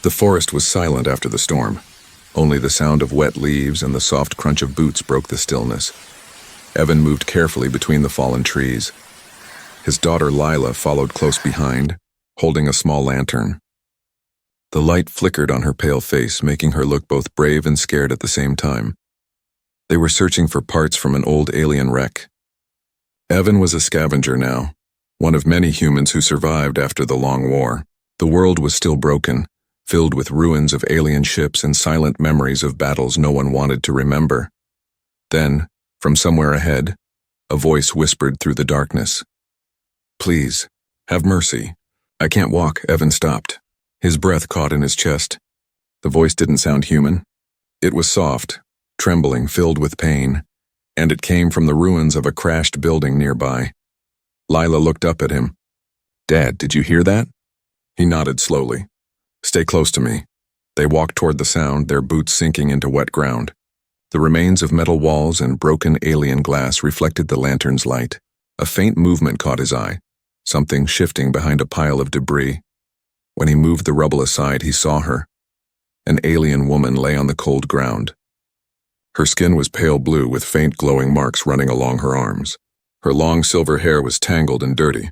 The forest was silent after the storm. Only the sound of wet leaves and the soft crunch of boots broke the stillness. Evan moved carefully between the fallen trees. His daughter Lila followed close behind, holding a small lantern. The light flickered on her pale face, making her look both brave and scared at the same time. They were searching for parts from an old alien wreck. Evan was a scavenger now, one of many humans who survived after the long war. The world was still broken, filled with ruins of alien ships and silent memories of battles no one wanted to remember. Then, from somewhere ahead, a voice whispered through the darkness. "Please, have mercy. I can't walk." Evan stopped. His breath caught in his chest. The voice didn't sound human. It was soft, trembling, filled with pain, and it came from the ruins of a crashed building nearby. Lila looked up at him. "Dad, did you hear that?" He nodded slowly. "Stay close to me." They walked toward the sound, their boots sinking into wet ground. The remains of metal walls and broken alien glass reflected the lantern's light. A faint movement caught his eye, something shifting behind a pile of debris. When he moved the rubble aside, he saw her. An alien woman lay on the cold ground. Her skin was pale blue with faint glowing marks running along her arms. Her long silver hair was tangled and dirty.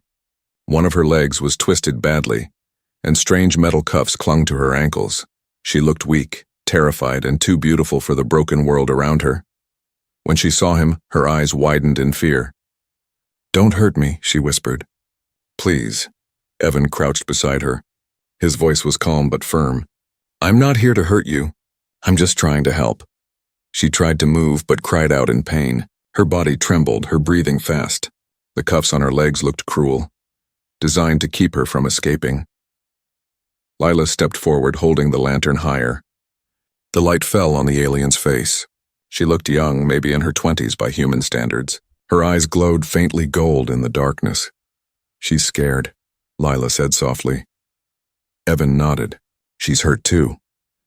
One of her legs was twisted badly, and strange metal cuffs clung to her ankles. She looked weak, terrified, and too beautiful for the broken world around her. When she saw him, her eyes widened in fear. "Don't hurt me," she whispered. "Please." Evan crouched beside her. His voice was calm but firm. "I'm not here to hurt you. I'm just trying to help." She tried to move but cried out in pain. Her body trembled, her breathing fast. The cuffs on her legs looked cruel, designed to keep her from escaping. Lila stepped forward, holding the lantern higher. The light fell on the alien's face. She looked young, maybe in her 20s by human standards. Her eyes glowed faintly gold in the darkness. "She's scared," Lila said softly. Evan nodded. "She's hurt too."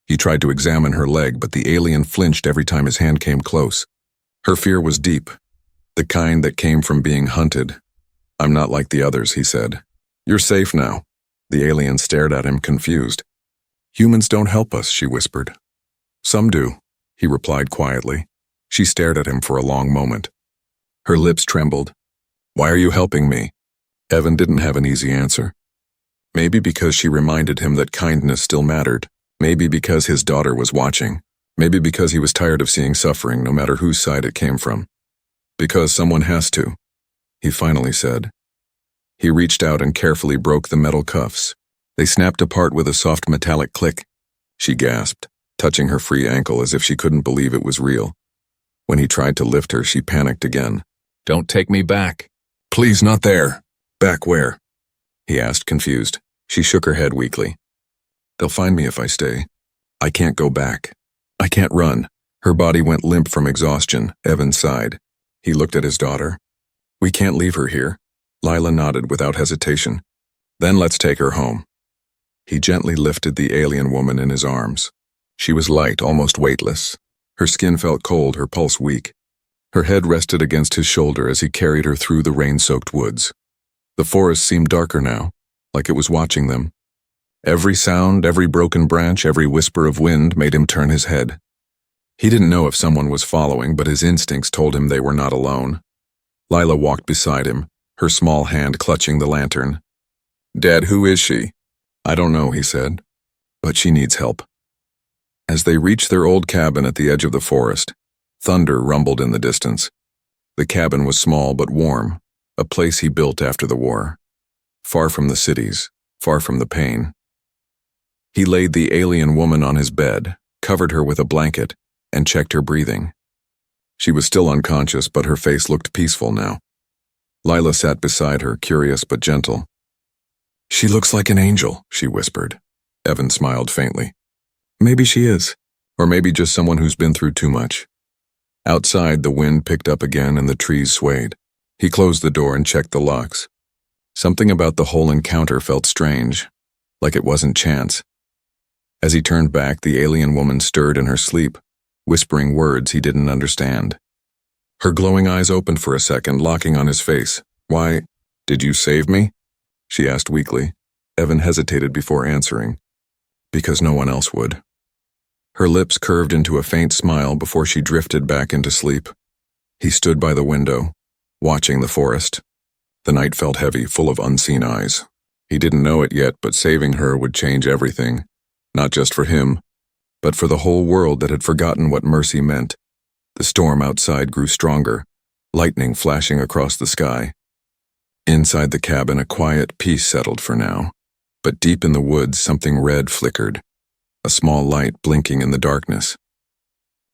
He tried to examine her leg, but the alien flinched every time his hand came close. Her fear was deep, the kind that came from being hunted. "I'm not like the others," he said. "You're safe now." The alien stared at him, confused. "Humans don't help us," she whispered. "Some do," he replied quietly. She stared at him for a long moment. Her lips trembled. "Why are you helping me?" Evan didn't have an easy answer. Maybe because she reminded him that kindness still mattered. Maybe because his daughter was watching. Maybe because he was tired of seeing suffering, no matter whose side it came from. "Because someone has to," he finally said. He reached out and carefully broke the metal cuffs. They snapped apart with a soft metallic click. She gasped, touching her free ankle as if she couldn't believe it was real. When he tried to lift her, she panicked again. "Don't take me back." "Please, not there." "Back where?" he asked, confused. She shook her head weakly. "They'll find me if I stay. I can't go back. I can't run." Her body went limp from exhaustion. Evan sighed. He looked at his daughter. "We can't leave her here." Lila nodded without hesitation. "Then let's take her home." He gently lifted the alien woman in his arms. She was light, almost weightless. Her skin felt cold, her pulse weak. Her head rested against his shoulder as he carried her through the rain-soaked woods. The forest seemed darker now, like it was watching them. Every sound, every broken branch, every whisper of wind made him turn his head. He didn't know if someone was following, but his instincts told him they were not alone. Lila walked beside him, her small hand clutching the lantern. "Dad, who is she?" "I don't know," he said, "but she needs help." As they reached their old cabin at the edge of the forest, thunder rumbled in the distance. The cabin was small but warm, a place he built after the war. Far from the cities, far from the pain. He laid the alien woman on his bed, covered her with a blanket, and checked her breathing. She was still unconscious, but her face looked peaceful now. Lila sat beside her, curious but gentle. "She looks like an angel," she whispered. Evan smiled faintly. "Maybe she is, or maybe just someone who's been through too much." Outside, the wind picked up again and the trees swayed. He closed the door and checked the locks. Something about the whole encounter felt strange, like it wasn't chance. As he turned back, the alien woman stirred in her sleep, whispering words he didn't understand. Her glowing eyes opened for a second, locking on his face. "Why, did you save me?" she asked weakly. Evan hesitated before answering. because no one else would. Her lips curved into a faint smile before she drifted back into sleep. He stood by the window, watching the forest. The night felt heavy, full of unseen eyes. He didn't know it yet, but saving her would change everything, not just for him, but for the whole world that had forgotten what mercy meant. The storm outside grew stronger, lightning flashing across the sky. Inside the cabin, a quiet peace settled for now, but deep in the woods, something red flickered, a small light blinking in the darkness.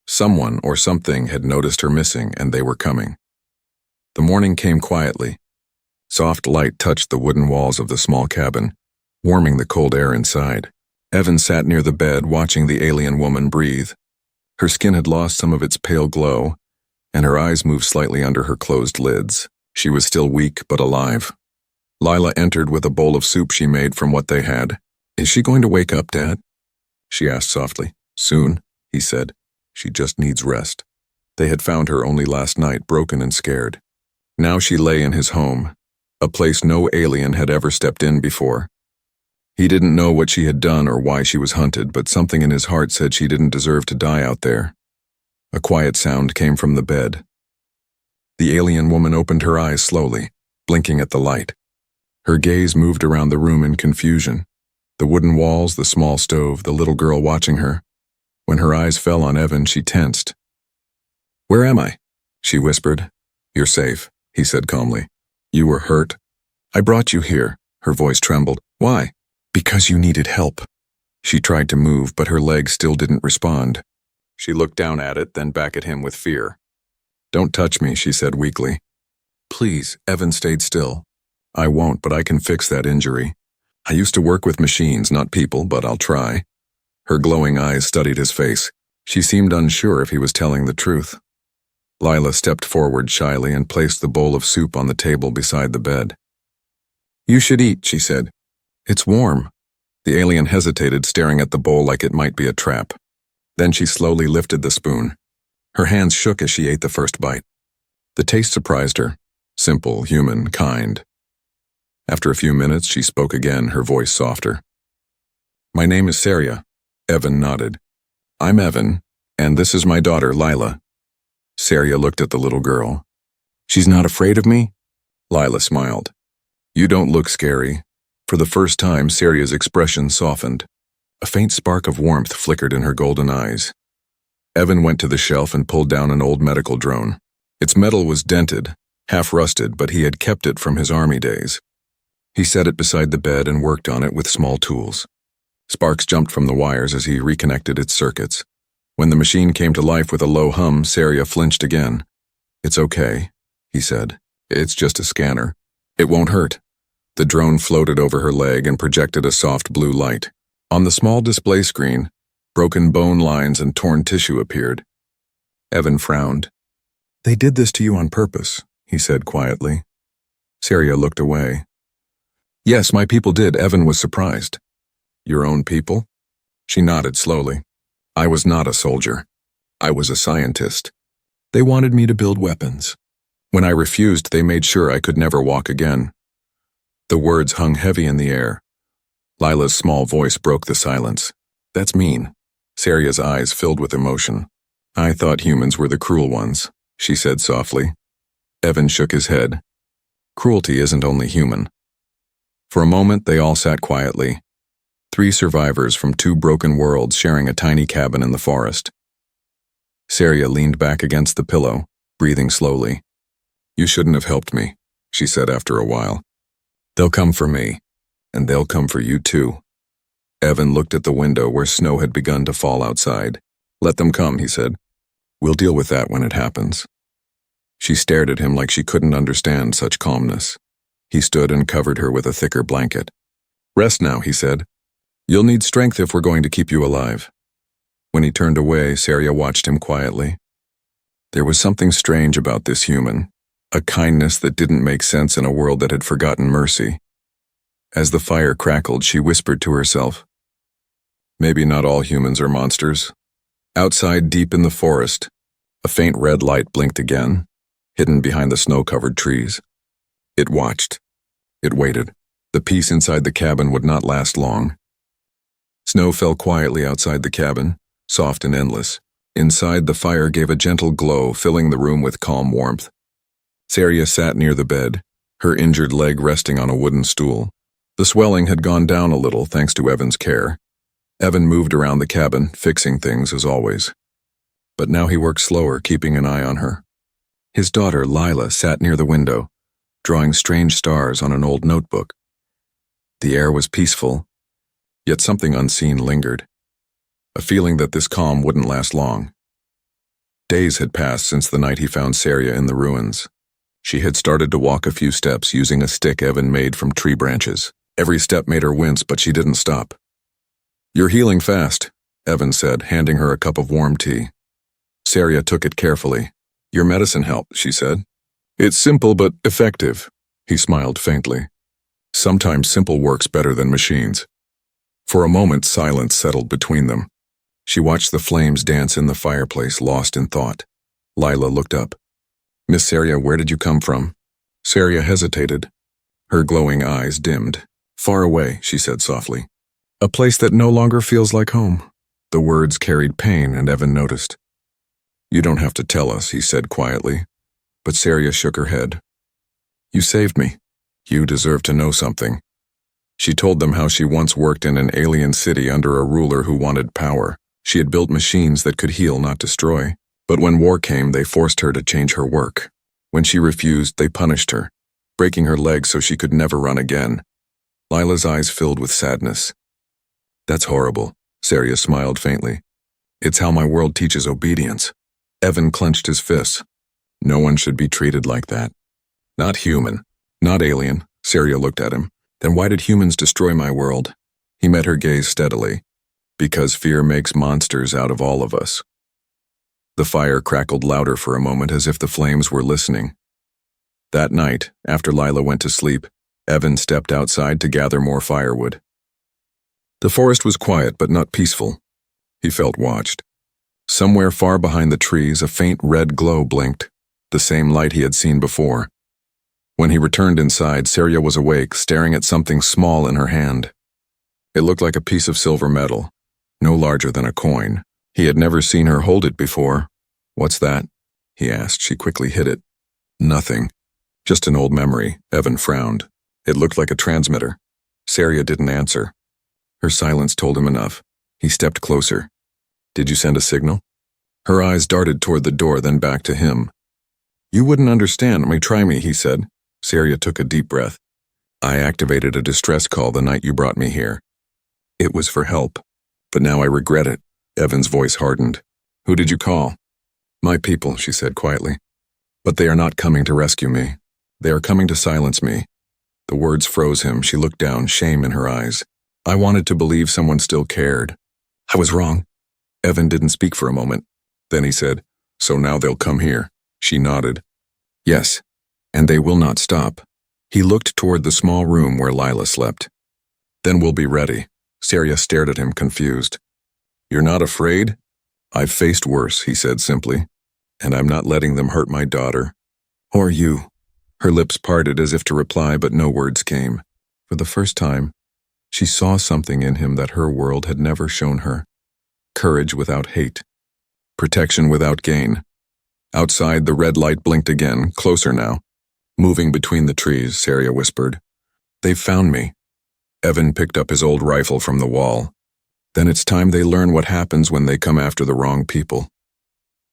Someone or something had noticed her missing, and they were coming. The morning came quietly. Soft light touched the wooden walls of the small cabin, warming the cold air inside. Evan sat near the bed, watching the alien woman breathe. Her skin had lost some of its pale glow, and her eyes moved slightly under her closed lids. She was still weak but alive. Lila entered with a bowl of soup she made from what they had. "Is she going to wake up, Dad?" she asked softly. "Soon," he said. "She just needs rest." They had found her only last night, broken and scared. Now she lay in his home, a place no alien had ever stepped in before. He didn't know what she had done or why she was hunted, but something in his heart said she didn't deserve to die out there. A quiet sound came from the bed. The alien woman opened her eyes slowly, blinking at the light. Her gaze moved around the room in confusion. The wooden walls, the small stove, the little girl watching her. When her eyes fell on Evan, she tensed. "Where am I?" she whispered. "You're safe," he said calmly. "You were hurt. I brought you here." Her voice trembled. "Why?" "Because you needed help." She tried to move, but her leg still didn't respond. She looked down at it, then back at him with fear. "Don't touch me," she said weakly. "Please." Evan stayed still. "I won't, but I can fix that injury. I used to work with machines, not people, but I'll try." Her glowing eyes studied his face. She seemed unsure if he was telling the truth. Lila stepped forward shyly and placed the bowl of soup on the table beside the bed. "You should eat," she said. "It's warm." The alien hesitated, staring at the bowl like it might be a trap. Then she slowly lifted the spoon. Her hands shook as she ate the first bite. The taste surprised her. Simple, human, kind. After a few minutes, she spoke again, her voice softer. "My name is Saria." Evan nodded. "I'm Evan, and this is my daughter, Lila." Saria looked at the little girl. "She's not afraid of me?" Lila smiled. "You don't look scary." For the first time, Saria's expression softened. A faint spark of warmth flickered in her golden eyes. Evan went to the shelf and pulled down an old medical drone. Its metal was dented, half rusted, but he had kept it from his army days. He set it beside the bed and worked on it with small tools. Sparks jumped from the wires as he reconnected its circuits. When the machine came to life with a low hum, Saria flinched again. "It's okay," he said. "It's just a scanner. It won't hurt." The drone floated over her leg and projected a soft blue light. On the small display screen, broken bone lines and torn tissue appeared. Evan frowned. "They did this to you on purpose," he said quietly. Saria looked away. "Yes, my people did." Evan was surprised. "Your own people?" She nodded slowly. "I was not a soldier. I was a scientist. They wanted me to build weapons. When I refused, they made sure I could never walk again." The words hung heavy in the air. Lila's small voice broke the silence. "That's mean." Saria's eyes filled with emotion. "I thought humans were the cruel ones," she said softly. Evan shook his head. "Cruelty isn't only human." For a moment, they all sat quietly. 3 survivors from 2 broken worlds sharing a tiny cabin in the forest. Saria leaned back against the pillow, breathing slowly. "You shouldn't have helped me," she said after a while. "They'll come for me, and they'll come for you too." Evan looked at the window where snow had begun to fall outside. "Let them come," he said. "We'll deal with that when it happens." She stared at him like she couldn't understand such calmness. He stood and covered her with a thicker blanket. "Rest now," he said. "You'll need strength if we're going to keep you alive." When he turned away, Saria watched him quietly. There was something strange about this human, a kindness that didn't make sense in a world that had forgotten mercy. As the fire crackled, she whispered to herself, "Maybe not all humans are monsters." Outside, deep in the forest, a faint red light blinked again, hidden behind the snow-covered trees. It watched. It waited. The peace inside the cabin would not last long. Snow fell quietly outside the cabin, soft and endless. Inside, the fire gave a gentle glow, filling the room with calm warmth. Saria sat near the bed, her injured leg resting on a wooden stool. The swelling had gone down a little thanks to Evan's care. Evan moved around the cabin, fixing things as always. But now he worked slower, keeping an eye on her. His daughter, Lila, sat near the window, drawing strange stars on an old notebook. The air was peaceful, yet something unseen lingered. A feeling that this calm wouldn't last long. Days had passed since the night he found Saria in the ruins. She had started to walk a few steps using a stick Evan made from tree branches. Every step made her wince, but she didn't stop. "You're healing fast," Evan said, handing her a cup of warm tea. Saria took it carefully. "Your medicine helped," she said. "It's simple but effective," he smiled faintly. "Sometimes simple works better than machines." For a moment, silence settled between them. She watched the flames dance in the fireplace, lost in thought. Lila looked up. "Miss Saria, where did you come from?" Saria hesitated. Her glowing eyes dimmed. "Far away," she said softly. "A place that no longer feels like home." The words carried pain, and Evan noticed. "You don't have to tell us," he said quietly, but Saria shook her head. "You saved me. You deserve to know something." She told them how she once worked in an alien city under a ruler who wanted power. She had built machines that could heal, not destroy. But when war came, they forced her to change her work. When she refused, they punished her, breaking her legs so she could never run again. Lila's eyes filled with sadness. "That's horrible," Saria smiled faintly. "It's how my world teaches obedience." Evan clenched his fists. "No one should be treated like that." "Not human. Not alien." Saria looked at him. "Then why did humans destroy my world?" He met her gaze steadily. "Because fear makes monsters out of all of us." The fire crackled louder for a moment, as if the flames were listening. That night, after Lila went to sleep, Evan stepped outside to gather more firewood. The forest was quiet but not peaceful. He felt watched. Somewhere far behind the trees, a faint red glow blinked, the same light he had seen before. When he returned inside, Saria was awake, staring at something small in her hand. It looked like a piece of silver metal, no larger than a coin. He had never seen her hold it before. "What's that?" he asked. She quickly hid it. "Nothing. Just an old memory." Evan frowned. It looked like a transmitter. Saria didn't answer. Her silence told him enough. He stepped closer. "Did you send a signal?" Her eyes darted toward the door, then back to him. "You wouldn't understand. Try me," he said. Saria took a deep breath. "I activated a distress call the night you brought me here. It was for help, but now I regret it." Evan's voice hardened. "Who did you call?" "My people," she said quietly. "But they are not coming to rescue me. They are coming to silence me." The words froze him. She looked down, shame in her eyes. "I wanted to believe someone still cared. I was wrong." Evan didn't speak for a moment. Then he said, "So now they'll come here." She nodded. "Yes, and they will not stop." He looked toward the small room where Lila slept. "Then we'll be ready." Saria stared at him, confused. "You're not afraid?" "I've faced worse," he said simply, "and I'm not letting them hurt my daughter. Or you." Her lips parted as if to reply, but no words came. For the first time, she saw something in him that her world had never shown her. Courage without hate. Protection without gain. Outside, the red light blinked again, closer now. Moving between the trees, Saria whispered. "They've found me." Evan picked up his old rifle from the wall. "Then it's time they learn what happens when they come after the wrong people."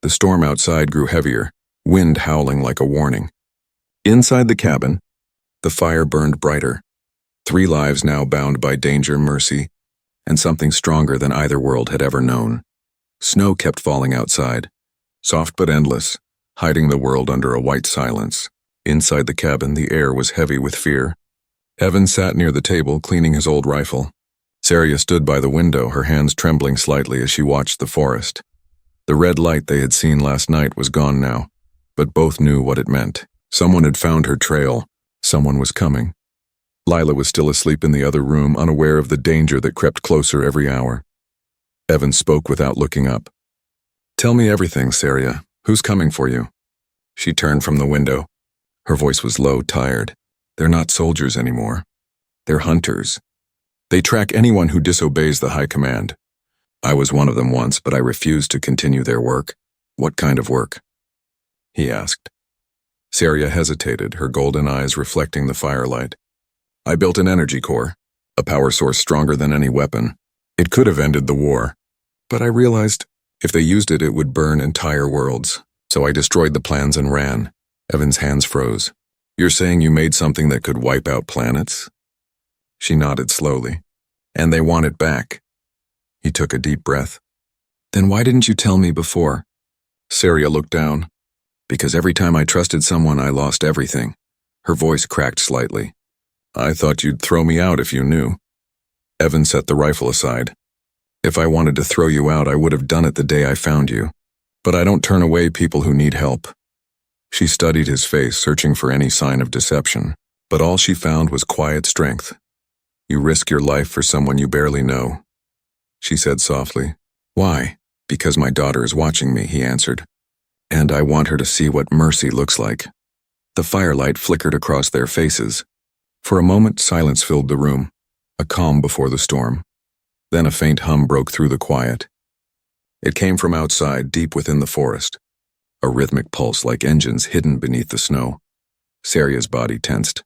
The storm outside grew heavier, wind howling like a warning. Inside the cabin, the fire burned brighter. 3 lives now bound by danger, mercy, and something stronger than either world had ever known. Snow kept falling outside, soft but endless, hiding the world under a white silence. Inside the cabin, the air was heavy with fear. Evan sat near the table, cleaning his old rifle. Saria stood by the window, her hands trembling slightly as she watched the forest. The red light they had seen last night was gone now, but both knew what it meant. Someone had found her trail. Someone was coming. Lila was still asleep in the other room, unaware of the danger that crept closer every hour. Evan spoke without looking up. "Tell me everything, Saria. Who's coming for you?" She turned from the window. Her voice was low, tired. "They're not soldiers anymore. They're hunters. They track anyone who disobeys the high command. I was one of them once, but I refused to continue their work. What kind of work? He asked. Saria hesitated, her golden eyes reflecting the firelight. I built an energy core, a power source stronger than any weapon. It could have ended the war, but I realized if they used it, it would burn entire worlds. So I destroyed the plans and ran. Evan's hands froze. You're saying you made something that could wipe out planets? She nodded slowly. And they want it back. He took a deep breath. Then why didn't you tell me before? Saria looked down. Because every time I trusted someone, I lost everything. Her voice cracked slightly. I thought you'd throw me out if you knew. Evan set the rifle aside. If I wanted to throw you out, I would have done it the day I found you. But I don't turn away people who need help. She studied his face, searching for any sign of deception, but all she found was quiet strength. You risk your life for someone you barely know. She said softly. Why? Because my daughter is watching me, he answered. And I want her to see what mercy looks like. The firelight flickered across their faces. For a moment, silence filled the room, a calm before the storm. Then a faint hum broke through the quiet. It came from outside, deep within the forest. A rhythmic pulse like engines hidden beneath the snow. Saria's body tensed.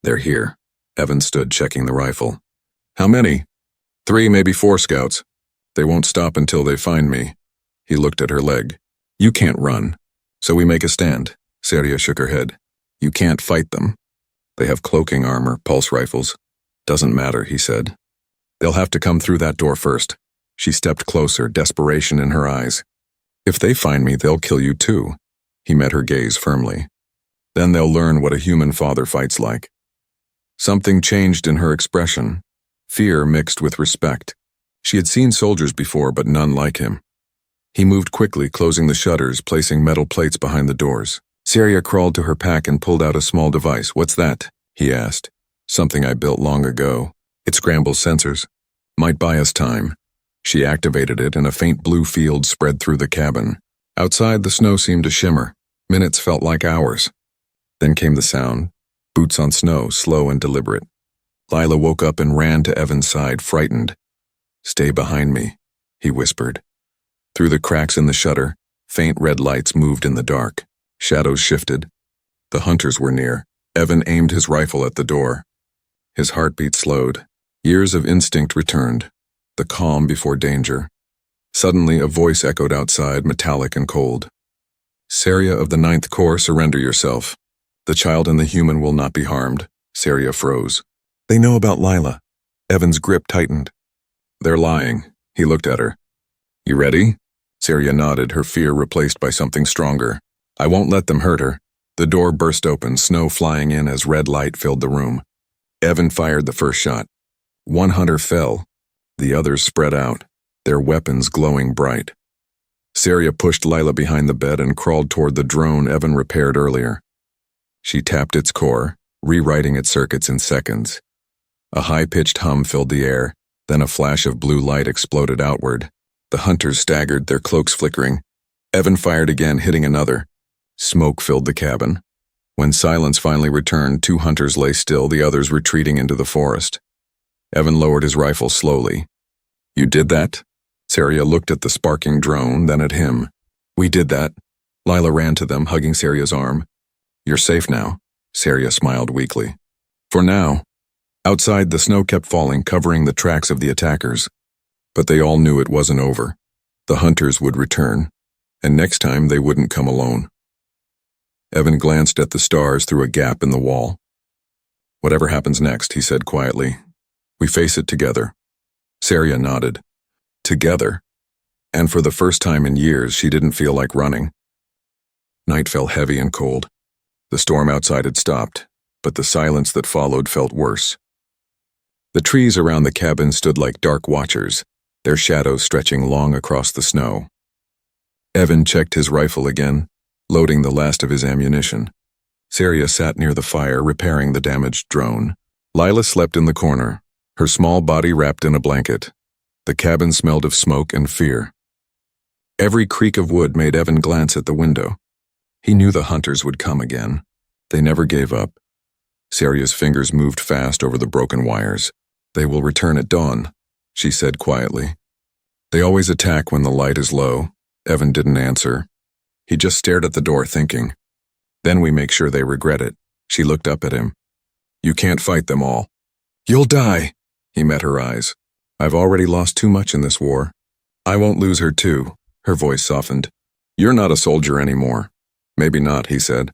They're here. Evan stood checking the rifle. How many? 3, maybe 4 scouts. They won't stop until they find me. He looked at her leg. You can't run. So we make a stand. Saria shook her head. You can't fight them. They have cloaking armor, pulse rifles. Doesn't matter, he said. They'll have to come through that door first. She stepped closer, desperation in her eyes. If they find me, they'll kill you too. He met her gaze firmly. Then they'll learn what a human father fights like. Something changed in her expression. Fear mixed with respect. She had seen soldiers before, but none like him. He moved quickly, closing the shutters, placing metal plates behind the doors. Saria crawled to her pack and pulled out a small device. What's that? He asked. Something I built long ago. It scrambles sensors. Might buy us time. She activated it, and a faint blue field spread through the cabin. Outside, the snow seemed to shimmer. Minutes felt like hours. Then came the sound. Boots on snow, slow and deliberate. Lila woke up and ran to Evan's side, frightened. Stay behind me, he whispered. Through the cracks in the shutter, faint red lights moved in the dark. Shadows shifted. The hunters were near. Evan aimed his rifle at the door. His heartbeat slowed. Years of instinct returned. The calm before danger. Suddenly, a voice echoed outside, metallic and cold. Saria of the 9th Corps, surrender yourself. The child and the human will not be harmed. Saria froze. They know about Lila. Evan's grip tightened. They're lying. He looked at her. You ready? Saria nodded, her fear replaced by something stronger. I won't let them hurt her. The door burst open, snow flying in as red light filled the room. Evan fired the first shot. One hunter fell. The others spread out, their weapons glowing bright. Saria pushed Lila behind the bed and crawled toward the drone Evan repaired earlier. She tapped its core, rewriting its circuits in seconds. A high-pitched hum filled the air, then a flash of blue light exploded outward. The hunters staggered, their cloaks flickering. Evan fired again, hitting another. Smoke filled the cabin. When silence finally returned, 2 hunters lay still, the others retreating into the forest. Evan lowered his rifle slowly. You did that? Saria looked at the sparking drone, then at him. We did that. Lila ran to them, hugging Saria's arm. You're safe now. Saria smiled weakly. For now. Outside, the snow kept falling, covering the tracks of the attackers. But they all knew it wasn't over. The hunters would return, and next time they wouldn't come alone. Evan glanced at the stars through a gap in the wall. Whatever happens next, he said quietly, we face it together. Saria nodded. Together. And for the first time in years, she didn't feel like running. Night fell heavy and cold. The storm outside had stopped, but the silence that followed felt worse. The trees around the cabin stood like dark watchers, their shadows stretching long across the snow. Evan checked his rifle again, loading the last of his ammunition. Saria sat near the fire, repairing the damaged drone. Lila slept in the corner, her small body wrapped in a blanket. The cabin smelled of smoke and fear. Every creak of wood made Evan glance at the window. He knew the hunters would come again. They never gave up. Saria's fingers moved fast over the broken wires. They will return at dawn, she said quietly. They always attack when the light is low. Evan didn't answer. He just stared at the door thinking. Then we make sure they regret it. She looked up at him. You can't fight them all. You'll die. He met her eyes. I've already lost too much in this war. I won't lose her too. Her voice softened. You're not a soldier anymore. Maybe not, he said.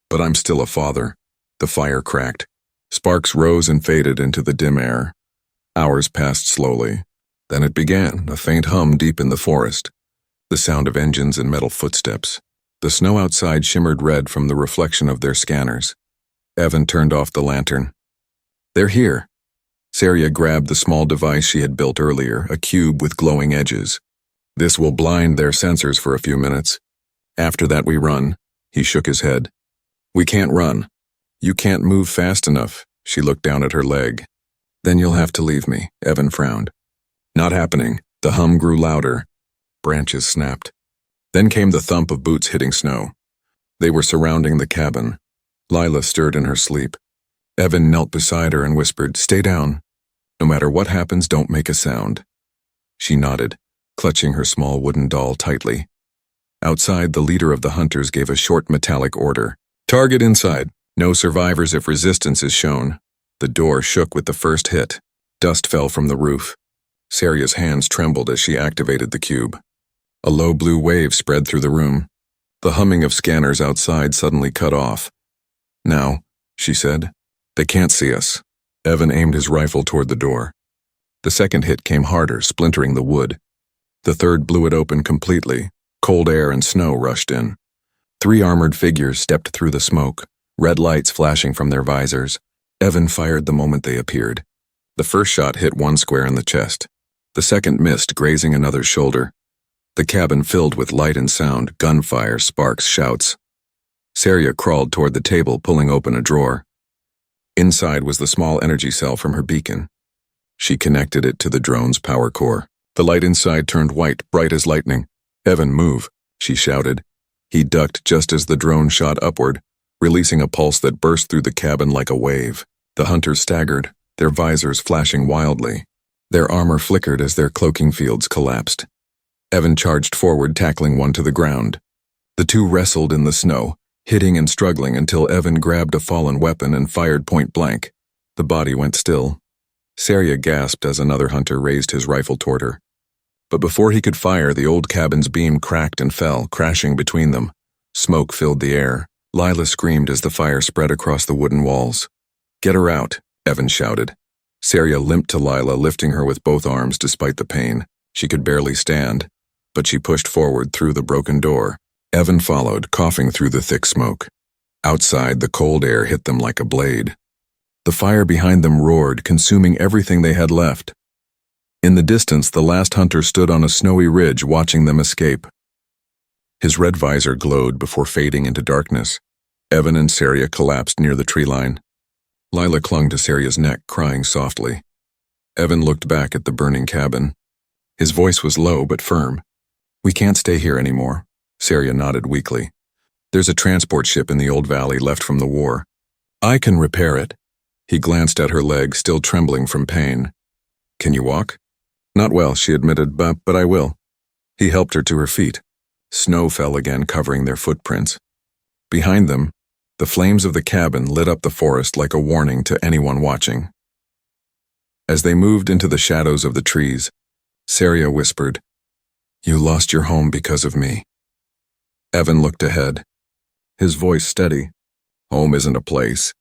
But I'm still a father. The fire cracked. Sparks rose and faded into the dim air. Hours passed slowly. Then it began, a faint hum deep in the forest. The sound of engines and metal footsteps. The snow outside shimmered red from the reflection of their scanners. Evan turned off the lantern. They're here. Saria grabbed the small device she had built earlier, a cube with glowing edges. This will blind their sensors for a few minutes. After that we run. He shook his head. We can't run. You can't move fast enough. She looked down at her leg. Then you'll have to leave me, Evan frowned. Not happening. The hum grew louder. Branches snapped. Then came the thump of boots hitting snow. They were surrounding the cabin. Lila stirred in her sleep. Evan knelt beside her and whispered, Stay down. No matter what happens, don't make a sound. She nodded, clutching her small wooden doll tightly. Outside, the leader of the hunters gave a short metallic order. Target inside. No survivors if resistance is shown. The door shook with the first hit. Dust fell from the roof. Saria's hands trembled as she activated the cube. A low blue wave spread through the room. The humming of scanners outside suddenly cut off. Now, she said, they can't see us. Evan aimed his rifle toward the door. The second hit came harder, splintering the wood. The third blew it open completely. Cold air and snow rushed in. 3 armored figures stepped through the smoke, red lights flashing from their visors. Evan fired the moment they appeared. The first shot hit one square in the chest. The second missed, grazing another's shoulder. The cabin filled with light and sound, gunfire, sparks, shouts. Saria crawled toward the table, pulling open a drawer. Inside was the small energy cell from her beacon. She connected it to the drone's power core. The light inside turned white, bright as lightning. Evan, move, she shouted. He ducked just as the drone shot upward, releasing a pulse that burst through the cabin like a wave. The hunters staggered, their visors flashing wildly. Their armor flickered as their cloaking fields collapsed. Evan charged forward, tackling one to the ground. The two wrestled in the snow, hitting and struggling until Evan grabbed a fallen weapon and fired point blank. The body went still. Saria gasped as another hunter raised his rifle toward her. But before he could fire, the old cabin's beam cracked and fell, crashing between them. Smoke filled the air. Lila screamed as the fire spread across the wooden walls. Get her out, Evan shouted. Saria limped to Lila, lifting her with both arms despite the pain. She could barely stand, but she pushed forward through the broken door. Evan followed, coughing through the thick smoke. Outside, the cold air hit them like a blade. The fire behind them roared, consuming everything they had left. In the distance, the last hunter stood on a snowy ridge, watching them escape. His red visor glowed before fading into darkness. Evan and Saria collapsed near the tree line. Lila clung to Saria's neck, crying softly. Evan looked back at the burning cabin. His voice was low but firm. We can't stay here anymore. Saria nodded weakly. There's a transport ship in the old valley left from the war. I can repair it. He glanced at her leg, still trembling from pain. Can you walk? Not well, she admitted, but I will. He helped her to her feet. Snow fell again, covering their footprints. Behind them, the flames of the cabin lit up the forest like a warning to anyone watching. As they moved into the shadows of the trees, Saria whispered, You lost your home because of me. Evan looked ahead, his voice steady. Home isn't a place.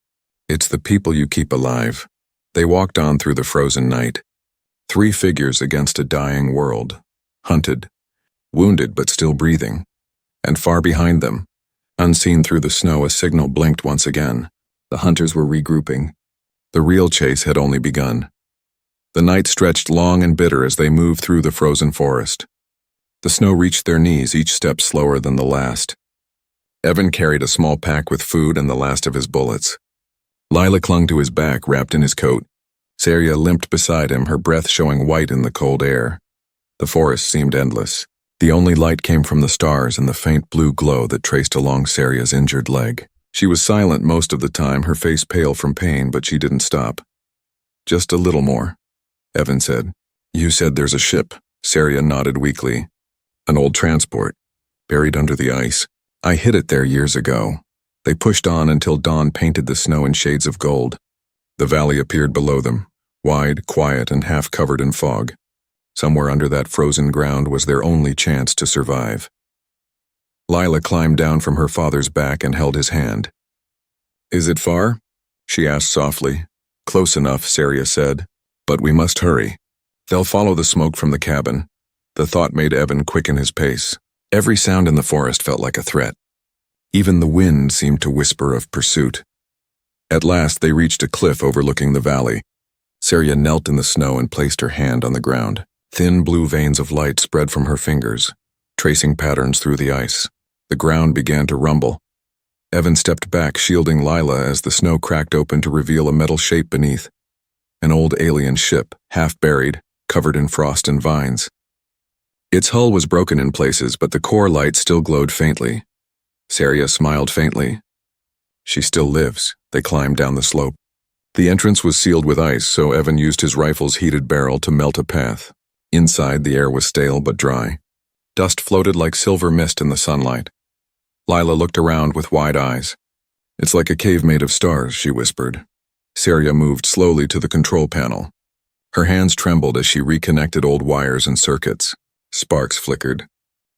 It's the people you keep alive. They walked on through the frozen night. 3 figures against a dying world, hunted, wounded but still breathing. And far behind them, unseen through the snow, a signal blinked once again. The hunters were regrouping. The real chase had only begun. The night stretched long and bitter as they moved through the frozen forest. The snow reached their knees, each step slower than the last. Evan carried a small pack with food and the last of his bullets. Lila clung to his back, wrapped in his coat. Saria limped beside him, her breath showing white in the cold air. The forest seemed endless. The only light came from the stars and the faint blue glow that traced along Saria's injured leg. She was silent most of the time, her face pale from pain, but she didn't stop. Just a little more, Evan said. You said there's a ship. Saria nodded weakly. An old transport, buried under the ice. I hid it there years ago. They pushed on until dawn painted the snow in shades of gold. The valley appeared below them, wide, quiet, and half covered in fog. Somewhere under that frozen ground was their only chance to survive. Lila climbed down from her father's back and held his hand. Is it far? She asked softly. Close enough, Saria said. But we must hurry. They'll follow the smoke from the cabin. The thought made Evan quicken his pace. Every sound in the forest felt like a threat. Even the wind seemed to whisper of pursuit. At last they reached a cliff overlooking the valley. Saria knelt in the snow and placed her hand on the ground. Thin blue veins of light spread from her fingers, tracing patterns through the ice. The ground began to rumble. Evan stepped back, shielding Lila as the snow cracked open to reveal a metal shape beneath. An old alien ship, half buried, covered in frost and vines. Its hull was broken in places, but the core light still glowed faintly. Saria smiled faintly. She still lives. They climbed down the slope. The entrance was sealed with ice, so Evan used his rifle's heated barrel to melt a path. Inside, the air was stale but dry. Dust floated like silver mist in the sunlight. Lila looked around with wide eyes. It's like a cave made of stars, she whispered. Saria moved slowly to the control panel. Her hands trembled as she reconnected old wires and circuits. Sparks flickered.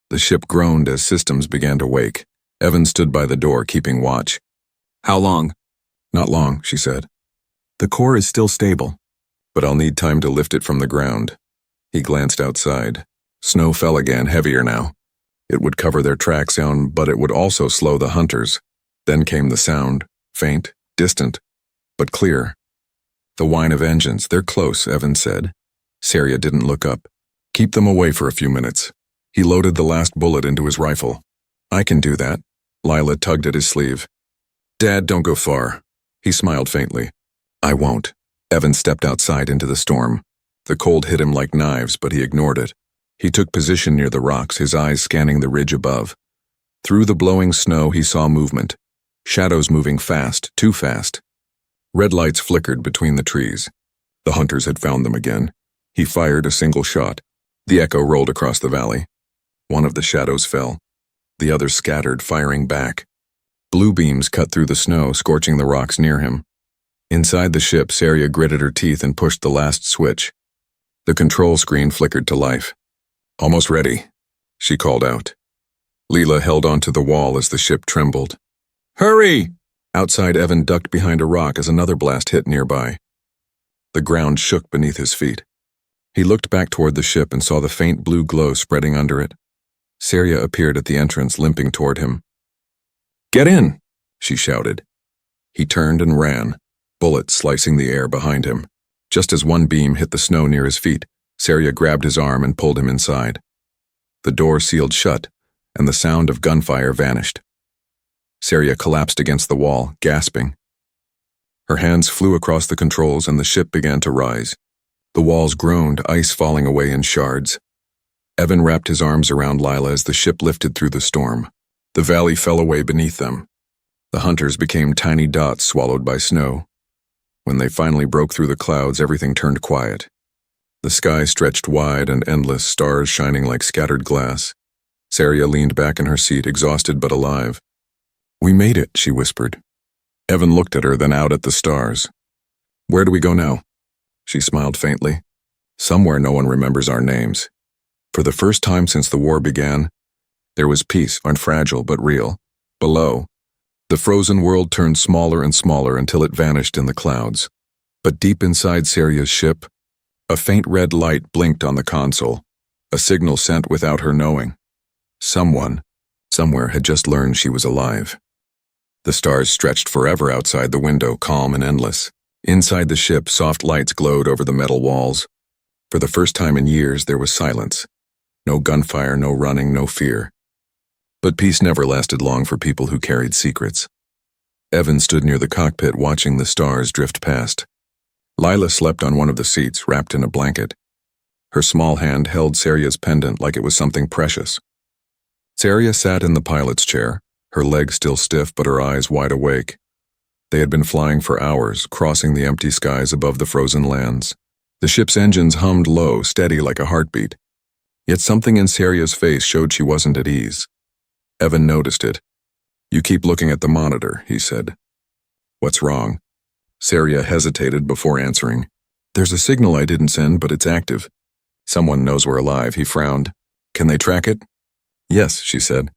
The ship groaned as systems began to wake. Evan stood by the door, keeping watch. How long? Not long, she said. The core is still stable, but I'll need time to lift it from the ground. He glanced outside. Snow fell again, heavier now. It would cover their tracks down, but it would also slow the hunters. Then came the sound, faint, distant, but clear. The whine of engines. They're close, Evan said. Saria didn't look up. Keep them away for a few minutes. He loaded the last bullet into his rifle. I can do that. Lila tugged at his sleeve. Dad, don't go far. He smiled faintly. I won't. Evan stepped outside into the storm. The cold hit him like knives, but he ignored it. He took position near the rocks, his eyes scanning the ridge above. Through the blowing snow, he saw movement. Shadows moving fast, too fast. Red lights flickered between the trees. The hunters had found them again. He fired a single shot. The echo rolled across the valley. One of the shadows fell. The other scattered, firing back. Blue beams cut through the snow, scorching the rocks near him. Inside the ship, Saria gritted her teeth and pushed the last switch. The control screen flickered to life. Almost ready, she called out. Leela held onto the wall as the ship trembled. Hurry! Outside, Evan ducked behind a rock as another blast hit nearby. The ground shook beneath his feet. He looked back toward the ship and saw the faint blue glow spreading under it. Saria appeared at the entrance, limping toward him. Get in, she shouted. He turned and ran, bullets slicing the air behind him. Just as one beam hit the snow near his feet, Saria grabbed his arm and pulled him inside. The door sealed shut, and the sound of gunfire vanished. Saria collapsed against the wall, gasping. Her hands flew across the controls and the ship began to rise. The walls groaned, ice falling away in shards. Evan wrapped his arms around Lila as the ship lifted through the storm. The valley fell away beneath them. The hunters became tiny dots swallowed by snow. When they finally broke through the clouds, everything turned quiet. The sky stretched wide and endless, stars shining like scattered glass. Saria leaned back in her seat, exhausted but alive. We made it, she whispered. Evan looked at her, then out at the stars. Where do we go now? She smiled faintly. Somewhere no one remembers our names. For the first time since the war began, there was peace, unfragile but real. Below, the frozen world turned smaller and smaller until it vanished in the clouds. But deep inside Saria's ship, a faint red light blinked on the console, a signal sent without her knowing. Someone, somewhere had just learned she was alive. The stars stretched forever outside the window, calm and endless. Inside the ship, soft lights glowed over the metal walls. For the first time in years, there was silence. No gunfire, no running, no fear. But peace never lasted long for people who carried secrets. Evan stood near the cockpit watching the stars drift past. Lila slept on one of the seats, wrapped in a blanket. Her small hand held Saria's pendant like it was something precious. Saria sat in the pilot's chair, her legs still stiff but her eyes wide awake. They had been flying for hours, crossing the empty skies above the frozen lands. The ship's engines hummed low, steady like a heartbeat. Yet something in Seria's face showed she wasn't at ease. Evan noticed it. "You keep looking at the monitor," he said. "What's wrong?" Seria hesitated before answering. "There's a signal I didn't send, but it's active. Someone knows we're alive," he frowned. "Can they track it?" "Yes," she said.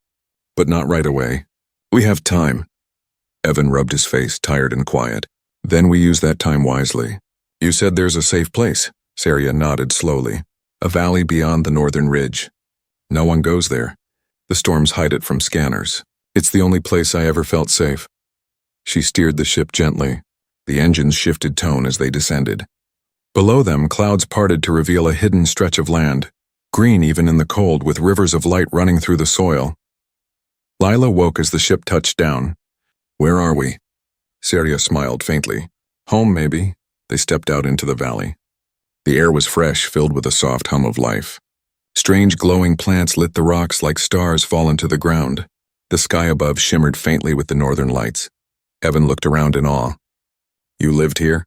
"But not right away. We have time." Evan rubbed his face, tired and quiet. "Then we use that time wisely. You said there's a safe place." Seria nodded slowly. "A valley beyond the northern ridge. No one goes there. The storms hide it from scanners. It's the only place I ever felt safe." She steered the ship gently. The engines shifted tone as they descended. Below them, clouds parted to reveal a hidden stretch of land, green even in the cold, with rivers of light running through the soil. Lila woke as the ship touched down. "Where are we?" Seria smiled faintly. "Home, maybe." They stepped out into the valley. The air was fresh, filled with a soft hum of life. Strange glowing plants lit the rocks like stars fallen to the ground. The sky above shimmered faintly with the northern lights. Evan looked around in awe. "You lived here?"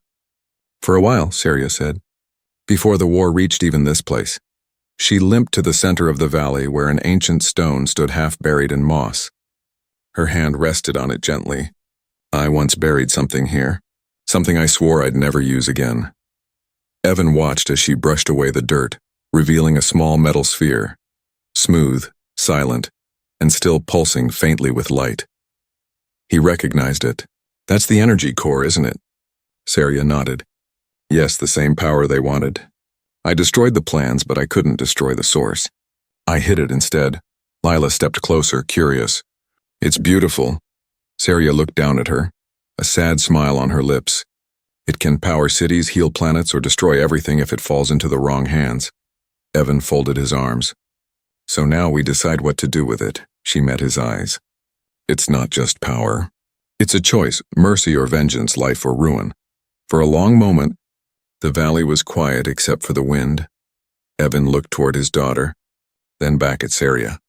"For a while," Seria said. "Before the war reached even this place." She limped to the center of the valley where an ancient stone stood half buried in moss. Her hand rested on it gently. "I once buried something here. Something I swore I'd never use again." Evan watched as she brushed away the dirt, revealing a small metal sphere. Smooth, silent, and still pulsing faintly with light. He recognized it. "That's the energy core, isn't it?" Seria nodded. "Yes, the same power they wanted. I destroyed the plans, but I couldn't destroy the source. I hid it instead." Lila stepped closer, curious. "It's beautiful." Seria looked down at her, a sad smile on her lips. "It can power cities, heal planets, or destroy everything if it falls into the wrong hands." Evan folded his arms. "So now we decide what to do with it." She met his eyes. "It's not just power. It's a choice, mercy or vengeance, life or ruin." For a long moment, the valley was quiet except for the wind. Evan looked toward his daughter, then back at Seria.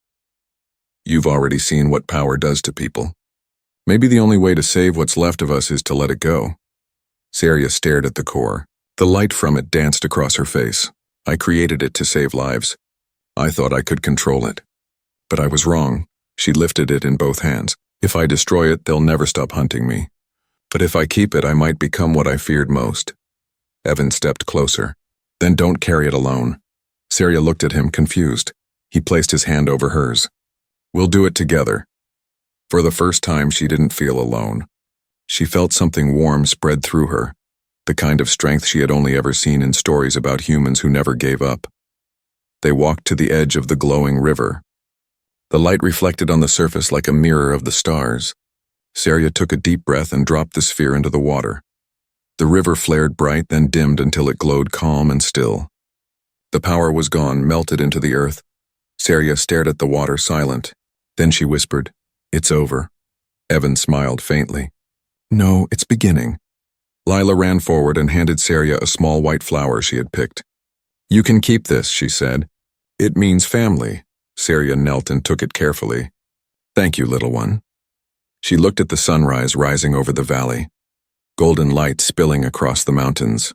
"You've already seen what power does to people. Maybe the only way to save what's left of us is to let it go." Seria stared at the core. The light from it danced across her face. "I created it to save lives. I thought I could control it. But I was wrong." She lifted it in both hands. "If I destroy it, they'll never stop hunting me. But if I keep it, I might become what I feared most." Evan stepped closer. "Then don't carry it alone." Seria looked at him, confused. He placed his hand over hers. "We'll do it together." For the first time, she didn't feel alone. She felt something warm spread through her, the kind of strength she had only ever seen in stories about humans who never gave up. They walked to the edge of the glowing river. The light reflected on the surface like a mirror of the stars. Seria took a deep breath and dropped the sphere into the water. The river flared bright, then dimmed until it glowed calm and still. The power was gone, melted into the earth. Seria stared at the water, silent. Then she whispered, "It's over." Evan smiled faintly. "No, it's beginning." Lila ran forward and handed Seria a small white flower she had picked. "You can keep this," she said. "It means family." Seria knelt and took it carefully. "Thank you, little one." She looked at the sunrise rising over the valley, golden light spilling across the mountains.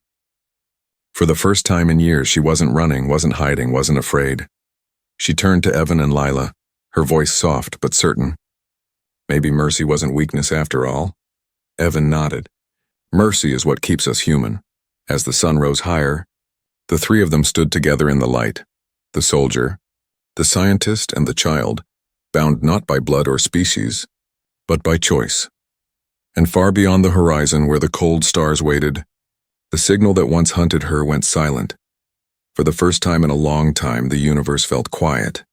For the first time in years, she wasn't running, wasn't hiding, wasn't afraid. She turned to Evan and Lila, her voice soft but certain. "Maybe mercy wasn't weakness after all." Evan nodded. "Mercy is what keeps us human." As the sun rose higher, the three of them stood together in the light. The soldier, the scientist, and the child, bound not by blood or species, but by choice. And far beyond the horizon, where the cold stars waited, the signal that once hunted her went silent. For the first time in a long time, the universe felt quiet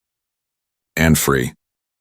and free.